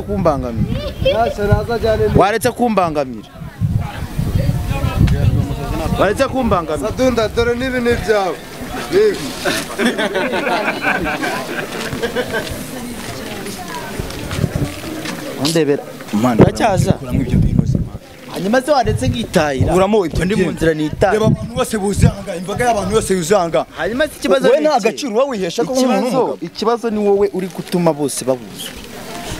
kumbangamira. Waretse kumbangamira. Waretse kumbangamira. Sadunda dore n'ibintu byawe. Ndebera. Mana Bacyaza. kuramwe ibyo bintu zima. Hanyuma se waretse ngitahira. Uramo ibyo ndi mu nzira nitahira. Reba abantu bose buzanga, imbaga y'abantu bose yuzanga. Hanyuma se ikibazo we nta gaciro wowe wihesha ko umuntu. Ikibazo ni wowe uri gutuma bose babuza.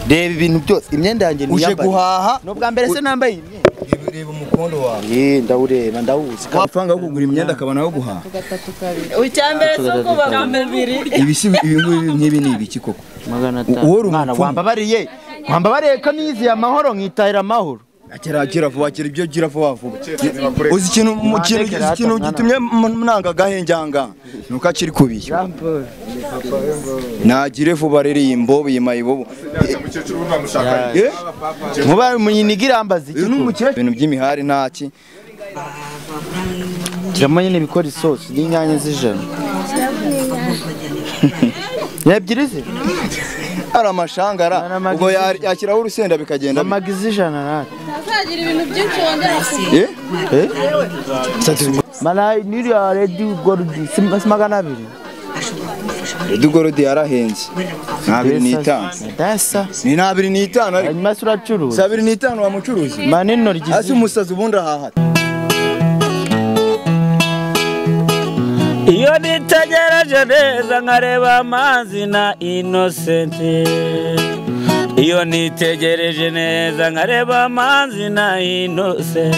Reba ibintu byose, imyenda yanjye ni uje guhaha. No bwa mbere se nambaye imyenda. Reba umukondo wawe. Ndawureba ndawuzi. Wapfanga kugura imyenda akabana yo guhaha. Ucyambere so kuba mbere. Ibisi nk'ibi ni ibiki koko? 500. Mwana wambabariye. Wambabariye ko nizi amahoro nkitahira amahoro. Akira vuba akira ibyo gira vuba vuba. Uzi ikintu gitumye munanga gahenjanga. Nuko akiri kubiyo. Nagire vuba rero imbo bimayibo. Muba munyinigira ambazi ibintu by'imihari ntaki. Jamanye n'ibikora isosi n'inyanya z'ijana. Yabyirize. Ara amashangara ubwo yakiraho urusenda bikagenda amagize ijana nati ntazagira ibintu byinshi wongera mana niri ready gold simagana 2 ready gold yarahenze 2.5 dasa ni 2.5 ari hanyuma suracuruza 2.5 wa mucuruzi manino ryiza asi umusazi ubundi ahaha iyo nitegereje neza nkareba Manzi na Innocente iyo nitegereje neza nkareba Manzi na Innocente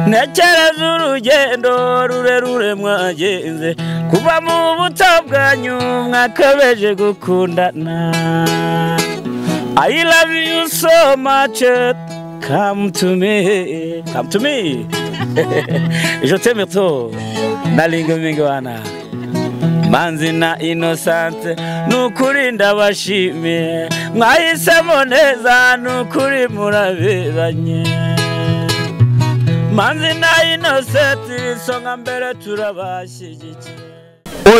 nekereza urugendo rurerure mwagenze kuva mu buto bwanyu mwakabeje gukundana I love you so much come to me je t'aime trop nalinga mingi wana Manzi na Innocente nukuri ndabashimiye mwahisemo neza nukuri muraberanye Manzi na Innocente songa mbere turabashyigikiye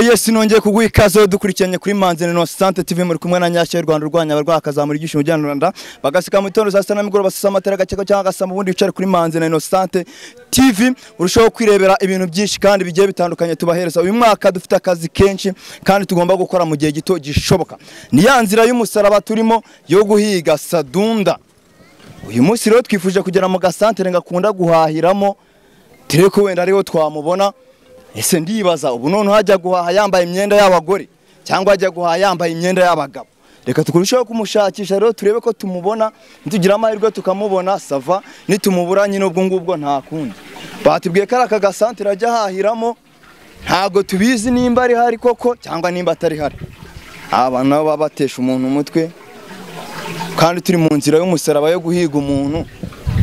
yes nongeye kuguha ikaze dukurikiranye kuri Manzi na Innocente TV muri kumwe na Nyashya y'u Rwanda urwanya abarwakazamura igisho mu Rwanda bagasika mu itondo saa 7 n'imigoroba basa amatara gakeko cyangwa gasama ubundi bicare kuri Manzi na Innocente TV urushaho kwirebera ibintu byinshi kandi bigiye bitandukanye tubahereza uyu mwaka dufite akazi kenshi kandi tugomba gukora mu gihe gito gishoboka ni ya nzira y'umusaraba turimo yo guhiga Sadunda uyu munsi rero twifuje kugera mu gasantere ngakunda guhahiramo tireko wenda ariho twamubona ese ndibaza ubu none hajya guhaha yambaye imyenda y'abagore cyangwa hajya guhaha yambaye imyenda y'abagabo reka tukurushaho kumushakisha rero turebe ko tumubona nitugira amahirwe tukamubona sava nitumubura nyine ubwo ngubwo nta kundi batubwiye ko aka gasantere ajya hahiramo ntago tubizi nimba ari hari koko cyangwa nimba atari hari aba nabo babatesha umuntu umutwe kandi turi mu nzira y'umusaraba yo guhiga umuntu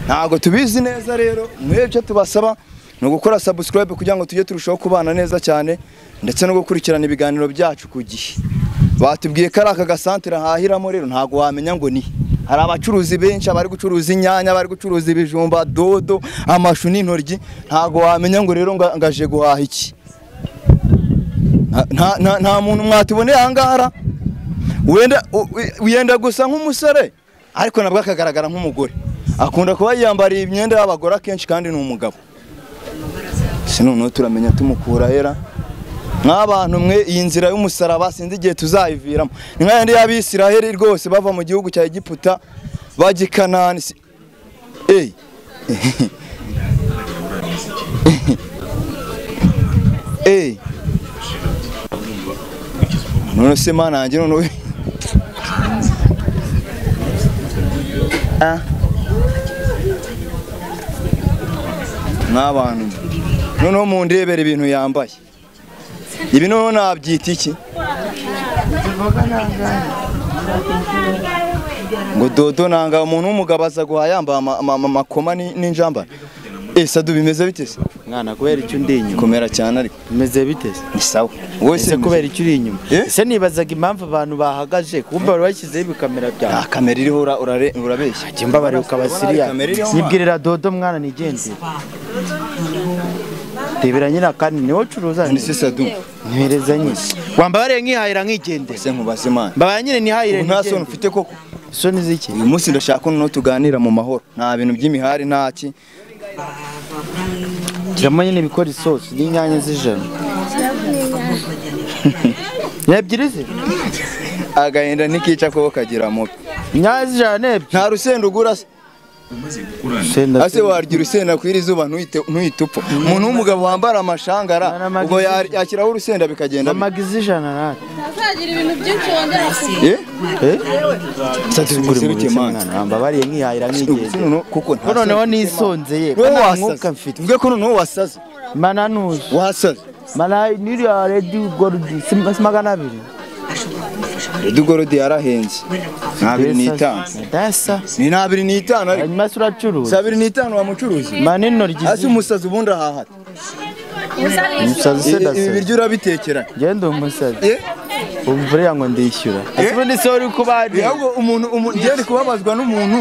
ntago tubizi neza rero mwebwe tubasaba no gukora subscribe kugira ngo tujye turushaho kubana neza cyane ndetse no gukurikirana ibiganiro byacu ku gihe batubwiye ko aka gasantere hahiramo rero ntago wamenya ngo ni hari abacuruzi benshi abari gucuruza inyanya bari gucuruza ibijumba dodo amashu n'intoryi ntago wamenya ngo rero ngaje guhaha iki nta muntu mwatuboneye ahangara wenda gusa nk'umusore ariko nabwo akagaragara nk'umugore akunda kuba yambariye imyenda y'abagore akenshi kandi ni umugabo Sino turamenya tumukura hera nk'abantu mwe iyi nzira y'umusaraba sinzi igihe tuzayiviramo ni nk'ayandi y'Abisiraheli rwose bava mu gihugu cya Egiputa bajya Kanani none se mana yanjye none n'abantu noneho mu ndebere ibintu yambaye ibi noneho nabyita iki ngo dodo nanga umuntu w'umugabo aza guha yambaye amakoma n'injamba Sadu bimeze bite se mwana kubera icyo ndi inyuma komera cyane ariko bimeze bite se ni sawa wowe se kubera icyo uri inyuma ese nibazaga impamvu abantu bahagaje kumva bari bashyizeho ibikamera byawe kamera iriho urabeshya kimba bari ukabasiriya nibwirira dodo mwana nigendera Tebera nyina kandi niwo curuza ni se Sadu ntihereza nyine wambabare nkihahira nkigende se nkubaze imana mbabare nyine ntihahire nta soni ufite koko soni ziki uyu munsi ndashaka no tuganira mu mahoro nta bintu by'imihari ntaki kiramo nyine bikora isosi n'inyanya z'ijana ebyiri ze agahinda nikica ko kagira mubi inyanya z'ijana ebyiri nta rusenda ugura se ase warya urusenda kwira izuba ntuyitupfa umuntu w'umugabo wambara amashangara ubwo yakiraho urusenda bikagenda amagize ijana nati azagira ibintu byinshi wongera mbabariye nkihahira nkigende kuko noneho nisonzeye mwuka mfite uvuge ko noneho wasaze mana nuzi wasaze mana niriya redi gorudi si 200 Dugorodi yarahenze 250 dasa ni 250 ari hanyuma suracuruza 250 wa mucuruzi manino ryizi asi umusazi ubundi ahahata umusazi se dasa ibi biryo urabitekera genda umusazi umvure yango ndishyura asibundi se uri kubadi ahubwo umuntu ngende kubabazwa n'umuntu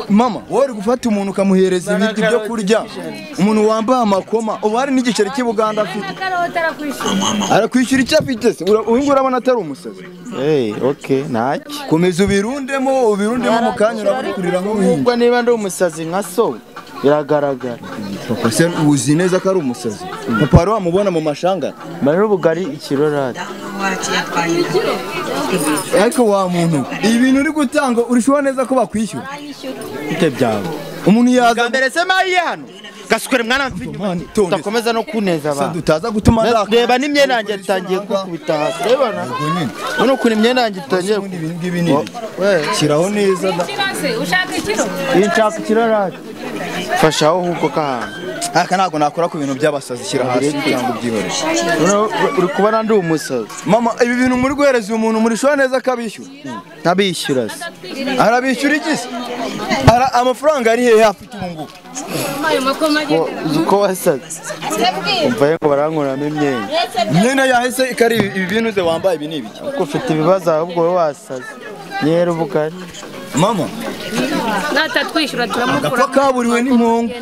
mama wori gufata umuntu kamuhereza ibiryo byo kurya umuntu wambaye amakoma ubari n'igiceri cy'Ibuganda afite arakwishyura icyo afite se uyu urabona atari umusazi okay naki komeza ubirundemo mu kanya urakurira nko ubwo niba ndi umusazi nka so biragaragara papa se uzi neza ko ari umusazi papa ro amubona mu mashanga bari ubugari ikirorati ariko wa muntu ibintu uri gutanga urishobora neza ko bakwishyura bite byawe umuntu yaza mbere se mari hano gasukure mwana mfite utakomeza no kuneza ba dutaza gutuma reba n'imyenda yanjye yatangiye kukubita hasi rebana none ukuntu imyenda yanjye itangiye ibi kiraho neza ushaka ikiro inshaka ikirorati fashaho huko kahana aka ntago nakora ku bintu by'abasazi shyira hasi cyangwa byihore uri kubona ndi umusazi mama ibi bintu muri guhereza umuntu muri shwa neza kabishyura ntabishyura se arabishyura iki se amafaranga ari hehe afite ubungu uko wasaze umvaye ngo barankuramo imyenda yahise ikari ibi bintu ze wambaye ibi n'ibiki uko ufite ibibazo ahubwo wowe wasaze nyera ubugari mama natatwishyura turamukura gapfa kaburiwe n'impongo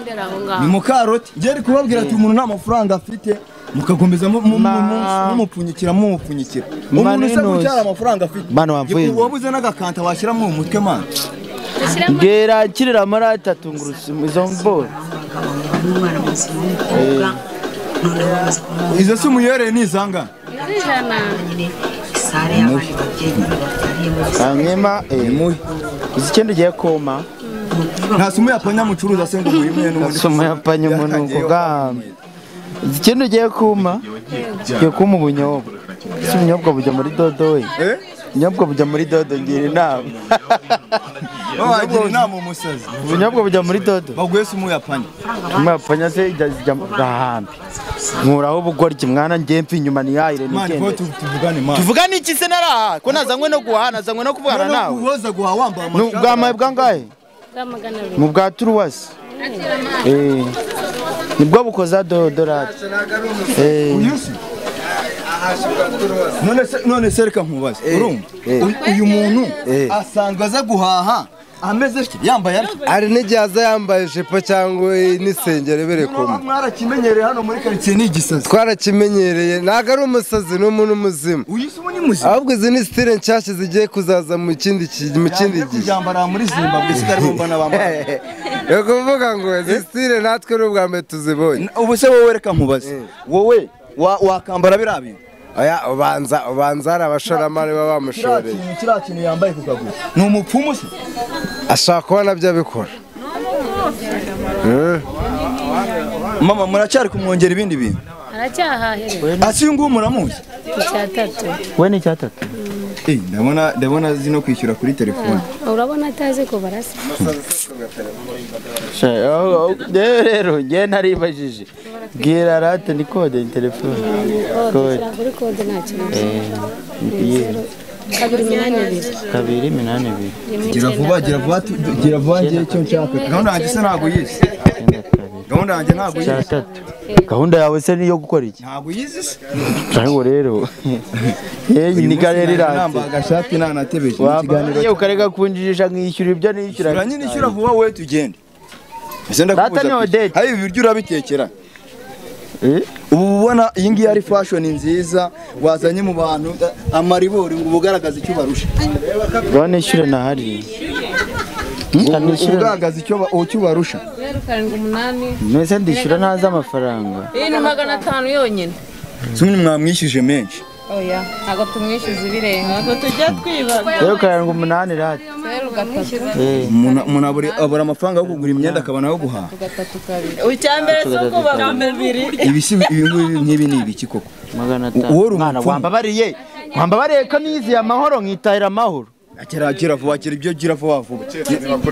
ni mukaroti ngeri kubabwira ati umuntu nta mafaranga afite mukagombeza mumupfunyikira umuntu usa gucyara amafaranga afite mano wamvuye wabuze n'agakanta washyiramo mu mutwe mana ngera kirira amara 3 ngurusi izo mbora izo si umuyere ni izanga hanyuma ikindi giye koma nta sumu yapanya mucuruza se ngo uyimye n'umuntu sumu yapanya umuntu kugamba ikindi giye kuma ubunyobwa ubunyobwa bujya muri dodo we ubunyobwa bujya muri dodo ngira inama wagira inama umusazi ubunyobwa bujya muri dodo baguye sumu yapanya se ijya gahambi nkuraho ubugoryi mwana ngempfi inyuma ni yayire nigende tuvugane iki se naraha ko nazanywe no guhana nazanywe no kuvugana nawe uwoza guha wambaye amashaka bwamaye bwangahe mu bwa turuwasi nibwo bukoza dorati none se reka nkubaze urumva uyu muntu asanzwe aza guhaha ameze yambaye ari n'igihe aza yambaye ijipo cyangwa n'isengeri bere kumwe mwarakimenyereye hano muri karitsiye ni igisazi twarakimenyereye ntabwo ari umusazi ni umuntu muzima uyisumu ni muzima ahubwo izi ni sitire nshyashya zigiye kuzaza mu kindi gihe kujyambara muri Zimbabwe sigari mbona bambara yo kuvuga ngo izi sitire natwe n'ubwa mbere tuzibonye ubu se wowe reka nkubaze wowe wakambara biriya bintu oya ubanza hari abashoramari baba bamushoreye kiriya kintu yambaye ku kaguru ni umupfumu se ashaka kuba nabyo abikora mama muracyari kumwongera ibindi bintu aracyahahera asi nguyu muramuzi icyatatu we ni icyatatu ndabona azi no kwishyura kuri telefone urabona atazi ko barasa rero njye naribajije bwira rate ni kode ni telefone kuri kode nta kibazo 282 gira vuba ngiye icyo nshaka gahunda yanjye se ntabwo yizi gahunda yawe se niyo gukora iki ntabwo yizi se cyangwa rero ni karere irate namba agashati nanatebeje ikiganiro ukareka kunjijisha nkishyura ibyo nishyura uranyine ishyura vuba we tugende data ni odete hari ibiryo urabitekera ubu ubona iyi ngiyi ari fashion nziza wazanye mu bantu amaribori ngo ubugaragaza icyo barusha Bone ishyure na hari. ubugaragaza icyo barusha 78 Nese ndishyura ntaza amafaranga. iyi ni 500 yonyine. Sumwe mwamwishyuje menshi. Oya ntago tumwishyuza ibirenga ngo tujya twibaga. 0.8 rati. 0.3 umuntu abura amafaranga yo kugura imyenda akabana yo guhaha. Ucyambere soko bamubiri. Ibisi nk'ibi ni ibiki koko? 500. Wambabariye ko nizi amahoro nkitahira amahoro. Akira vuba ibyo gira vuba.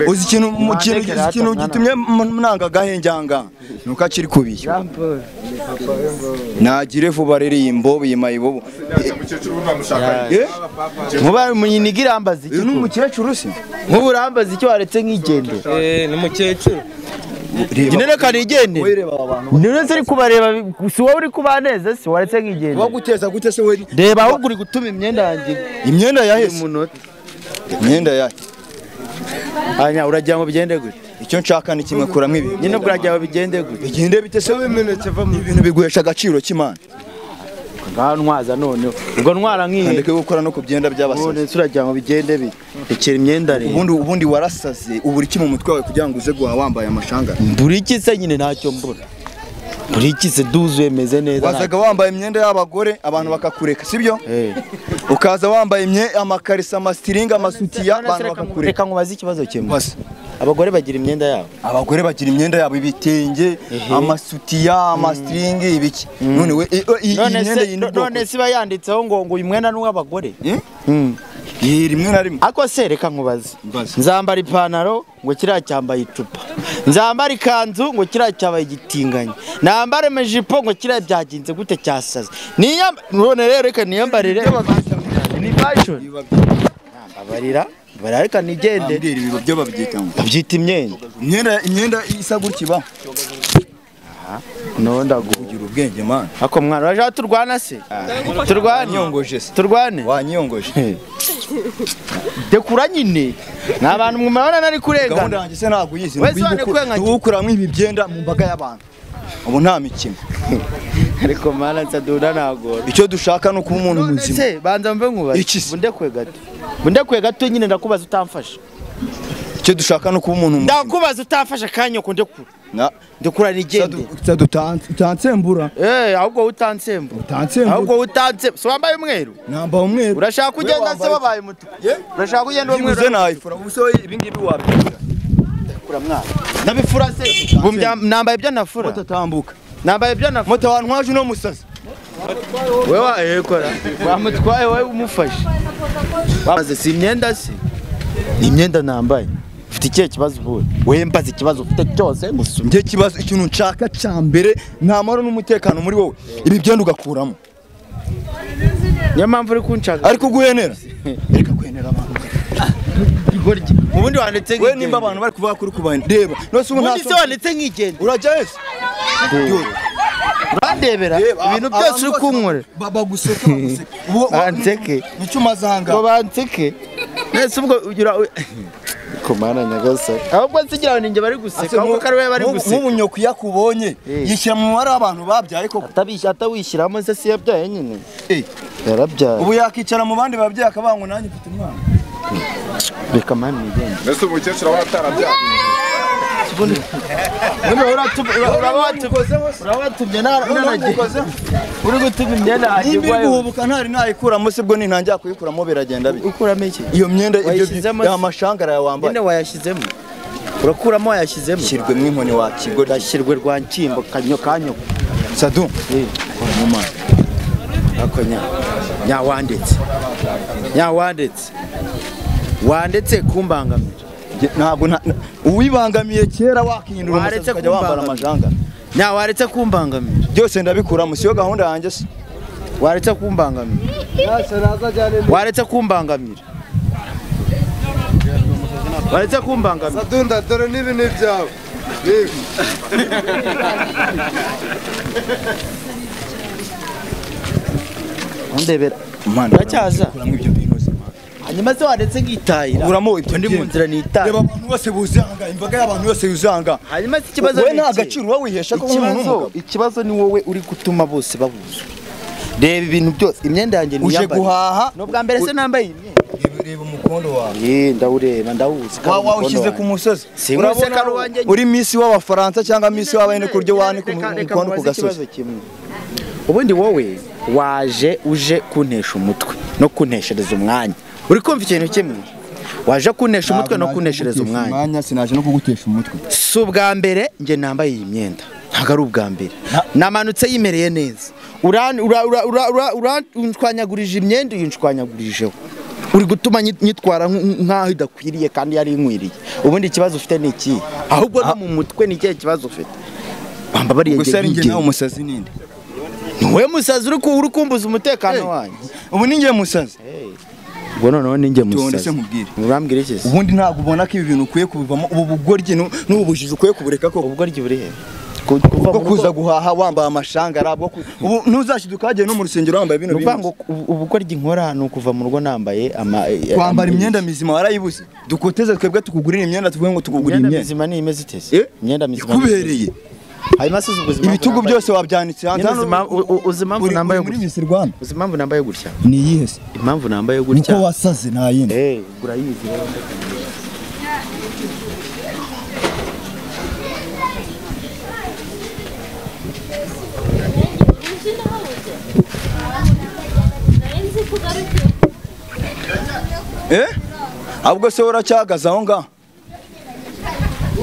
Uzi ikintu gitumye mnanga gahenjanga nuko akiri kubiye. Nagire vuba rero imbo bimayibo. Muba munyinigira ambazi iki? N'umukecuru se? Mubu rambazi icyo waretse nk'igende. Ni mukecuru. Ginene kanigende. None se kubareba si wowe uri kubaneza se waretse nk'igende. Waguteza gute se we? Reba aho uri gutuma imyenda yanjye. Imyenda yahese Umunota. Imyenda yake. Anya uragira ngo bigende gute? Icyo nshaka ni kimwe kuramo ibi. Nyine bwaragira ngo bigende gute? Bigende bitese wemenetse va mu bintu biguhesha agaciro cy'Imana. Ntwaza none ubwo ntwara nk'ihe Ndeke gukora no kubyenda by'abasazi. none suragira ngo bigende bite rekera imyenda rero ubundi warasaze uburi ki mu mutwe wawe kugira ngo uze guha wambaye amashanga. buri iki se nyine ntacyo mbura buri iki se duzuye meze neza wazaga wambaye imyenda y'abagore abantu bakakureka sibyo ukaza wambaye amakarisa amasiringa amasutiya abantu bakakureka. Reka nkubaze ikibazo kimwe abagore bagira imyenda yabo abagore bagira imyenda yabo ibitenge amasutiya amasiringi ibiki none we imyenda yindi none siba yanditseho ngo uyu mwenda n'uw'abagore rimwe na rimwe ako se reka nkubaze nzambara ipantaro ngo kiriya cyambaye icupa nzambara ikanzu ngo kiriya cyabaye igitinganye nambare amajipo ngo kiriya byaginze gute cyasaze none rero reka niyambarire ni fashion abarira barareka nigende ibiro byo babyita babyita imyenda isa gutya no ndagugira ubwenge man ako mwana uraje turwana se turwane nyongoje se turwane wanyongoje dekura nyine nabantu mwumana nari kurengana gahunda yanjye se ntago yizi ukuramo ibi byenda mu mbaga y'abantu ubu nta mikino ariko mana nsadunda nagora icyo dushaka no kuba umuntu muzima se banza mve nkubaze bunde kwe gato nyine ndakubaza utamfasha icyo dushaka no kuba umuntu muzima ndakubaza utamfasha kanya ko ndekura ndekura nigende utansembura ahubwo utansembura ahubwo utansembu so wambaye umweru namba umweru urashaka kugenda se wabaye umutuku urashaka kugenda umweru uze nayifura uso ibi ngibi wabyira ndekura mwana nabifura se nambaye ibyo nafura utatambuka nambaye ibyo nafura moto wantwaje no musazi wewe kora bamutwaye wowe umufashe bamaze si imyenda se ni imyenda nambaye ufite ikihe kibazo ubu wewe mbaza ikibazo ufite cyose njye kibazo ikintu nshaka cyambere ntamaro n'umutekano muri wowe ibi byenda ugakuramo niyo mpamvu uri kunshaka ariko guhenera reka guhenera abantu ubundi wanditse nk'igende we nimba abantu bari kuvuga kuri kubana reba nose ubu ubundi se wanditse nk'igende urajya hese urandebera ibintu byose uri kunkorera baguseka banseke nicyo umaze aha ngaha banseke nese ubwo ugira komana nyagasani ahubwo nsigira ngo ninjye bari guseka ahubwo ko ari we bari guseka nk'ubu nyoko yakubonye yishyira mu mubare w'abantu babyaye koko atawishyiramo se si yabyaye nyine yarabyaye ubu yakicara mu bandi babyaye akavuga ngo nanjye mfite umwana reka mani nigende mbese umukecuru aba atarabyaye urabatumye nanagiye uri gutuma imyenda hagirwayo guhubuka ntari nayikuramo se bwo nintangira kuyikuramo biragenda bite ukuramo iki iyo myenda ya mashangara ya wambaye nyine wayashyizemo urakuramo wayashyizemo shyirwemo inkoni wakigo dashyirwe rwa nshyimbo kanyo sadu mama ako wandetse kumbangamira ntabwo uwibangamiye kera wakihindura umusazi ukajya wambara amajanga waretse kumbangamira byose ndabikuramo siyo gahunda yanjye se waretse kumbangamira Sadunda dore nibi ni byawe ndebera uracyaza hanyuma se waretse ngitahira uramo ibyo ndi mu nzira nitahira. Reba abantu bose buzanga, imbaga y'abantu bose yuzanga. Hanyuma se ikibazo we nta gaciro wowe wihesha ko umuntu. Ikibazo ni wowe uri gutuma bose babuza. Reba ibintu byose, imyenda yanjye ni uje guhaha. No bwa mbere se nambaye imyenda. Reba umukondo wawe. Ndawureba ndawuzi. Wawushyize ku musozi. Urabona uri misi w'abafaransa cyangwa misi w'abene kuryo wane ku mukondo ku gasozi. Ubundi wowe waje uje kuntesha umutwe no kunteshereza umwanya. Uri kumva ikintu kimwe? Waje kuntesha umutwe no kunteshereza umwanya. Sinaje no kugutesha umutwe. Si ubwa mbere nge nambaye iyi myenda. Ntago ari ubwa mbere. Namanutse yimereye neza. Unshwanyagurije imyenda uyinshwanyagurijeho. Uri gutuma nyitwara nkaho idakwiriye kandi yari inkwiriye. Ubundi ikibazo ufite ni iki? Ahubwo no mu mutwe ni ikihe kibazo ufite? Bamba bari gusa ari nge nawe umusazi ninde? Niwe musazi uri kumbuza umutekano wanjye. Ubu ni nge musazi. Ngo noneho ni nge musazi. Tondese nkubwire. Urambwira iki se? Ubundi ntabwo ubona ko ibi bintu ukwiye kubivamo ubu bugoryi n'ubujiji ukwiye kubureka ko ubugoryi buri he? Kuko kuza guhaha wambaye amashangara bwo ubu ntuzashiduka hagiye no mu rusengero wambaye bino bintu. Ngo ubugoryi nkora ni ukuva mu rugo nambaye kwambara imyenda mizima warayibuze. Dukoteze twebwe tukugurira imyenda tuvuge ngo tukugurira imyenda mizima ni imeze itese. Imyenda mizima kubereye. Hanyuma se ubuzima ibitugu byose wabyanitse hanze hano. Uzimamvu nambaye muri Miss Rwanda. Uzimamvu nambaye gutya. Ni yihe se? Impamvu nambaye gutya. Nuko wasaze nta yindi. Urayizi rero. Ahubwo se uracyagaza aho ngaho.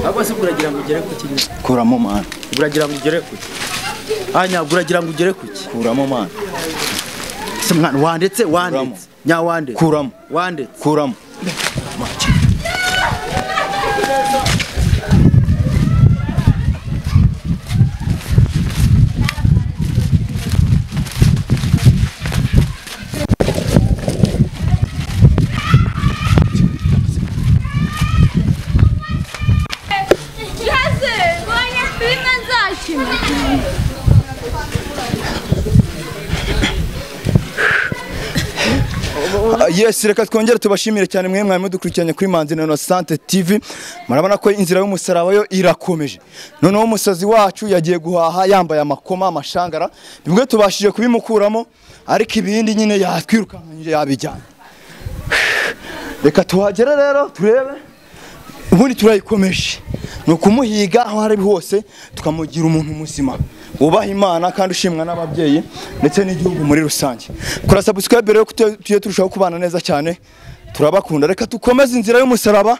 Ahubwo se uragira ngo ugere ku kintu. Kuramo mana. Uragira ngo ugere ku ki? Uragira ngo ugere ku ki? Kuramo mana. Se mwana wandetse. Nya wandetse. Kuramo. Wandetse. Kuramo. Yes, reka twongere tubashimire cyane mwe mwari mudukurikiranye kuri Manzi na Innocente TV. Murabona ko inzira y'umusaraba yo irakomeje. Noneho umusazi wacu yagiye guhaha yambaye amakoma amashangara. Bimwe tubashije kubimukuramo ariko ibindi nyine yatwirukankanye yabijyana. Reka tuhagere rero turebe. Ubundi turayikomeje. No kumuhiga aho ari hose tukamugira umuntu muzima. Ubaha Imana kandi ushimwa n'ababyeyi ndetse n'igihugu muri rusange. Kora subscribe rero tuye turushaho kubana neza cyane. Turabakunda. Reka tukomeze inzira y'umusaraba